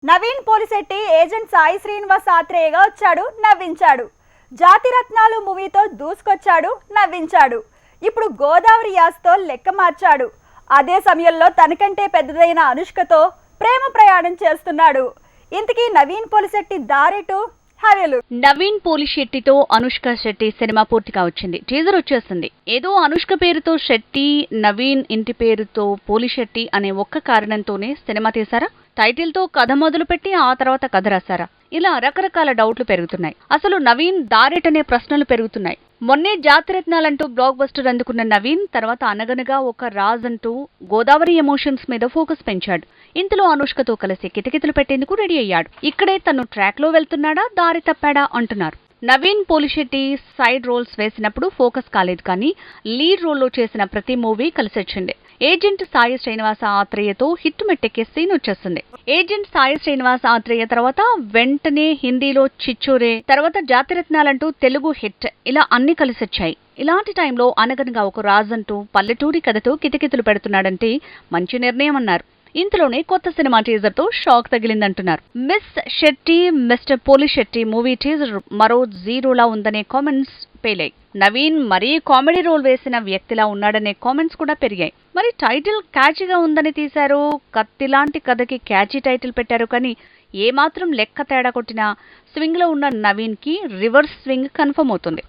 Naveen Polisetty agent Sai Srinivas ఆత్రేయగా వచ్చాడు, నవ్వించాడు. జాతిరత్నాలు మూవీతో దూసుకొచ్చాడు, నవ్వించాడు. ఇప్పుడు గోదావరి యాస్తో లెక్క మార్చాడు. అదే సమయంలో తనకంటే పెద్దదైన అనుష్కతో ప్రేమ ప్రయాణం చేస్తున్నాడు. ఇంతకీ నవీన్ పోలిశెట్టి దారేటు? నవీన్ పోలిశెట్టితో అనుష్క శెట్టి సినిమా పూర్తిగా వచ్చింది. టీజర్ వచ్చేసింది. ఏదో అనుష్క పేరుతో శెట్టి, నవీన్ ఇంటి పేరుతో పోలిశెట్టి అనే ఒక్క కారణంతోనే సినిమా తీశారా? టైటిల్ తో కథ మొదలుపెట్టి ఆ తర్వాత కథ రాశారా? ఇలా రకరకాల డౌట్లు పెరుగుతున్నాయి. అసలు నవీన్ దారేటనే ప్రశ్నలు పెరుగుతున్నాయి. మొన్నే జాతిరత్నాలంటూ బ్లాక్ బస్టర్ అందుకున్న నవీన్ తర్వాత అనగనగా ఒక రాజ్ అంటూ గోదావరి ఎమోషన్స్ మీద ఫోకస్ పెంచాడు. ఇంతలో అనుష్కతో కలిసి కితకితలు పెట్టేందుకు రెడీ అయ్యాడు. ఇక్కడే తను ట్రాక్ లో వెళ్తున్నాడా, దారి తప్పాడా అంటున్నారు. నవీన్ పోలిశెట్టి సైడ్ రోల్స్ వేసినప్పుడు ఫోకస్ కాలేదు, కానీ లీడ్ రోల్లో చేసిన ప్రతి మూవీ కలిసొచ్చింది. ఏజెంట్ సాయి శ్రీనివాస ఆత్రేయతో హిట్ మెట్టెక్కే సీన్ వచ్చేస్తుంది. ఏజెంట్ సాయి శ్రీనివాస ఆత్రేయ తర్వాత వెంటనే హిందీలో చిచ్చోరే, తర్వాత జాతిరత్నాలంటూ తెలుగు హిట్, ఇలా అన్ని కలిసొచ్చాయి. ఇలాంటి టైంలో అనగనగా ఒక రాజంటూ పల్లెటూరి కథతో కితకితలు పెడుతున్నాడంటే మంచి నిర్ణయం అన్నారు. ఇంతలోనే కొత్త సినిమా టీజర్ తో షాక్ తగిలిందంటున్నారు. Miss Shetty mister Polishetty movie teaser మరో జీరోలా ఉందనే కామెంట్స్ పేలాయి. నవీన్ మరీ కామెడీ రోల్ వేసిన వ్యక్తిలా ఉన్నాడనే కామెంట్స్ కూడా పెరిగాయి. మరి టైటిల్ క్యాచీగా ఉందని తీశారు, కత్తిలాంటి కథకి క్యాచీ టైటిల్ పెట్టారు, కానీ ఏమాత్రం లెక్క తేడా కొట్టినా స్వింగ్ లో ఉన్న నవీన్ కి రివర్స్ స్వింగ్ కన్ఫర్మ్ అవుతుంది.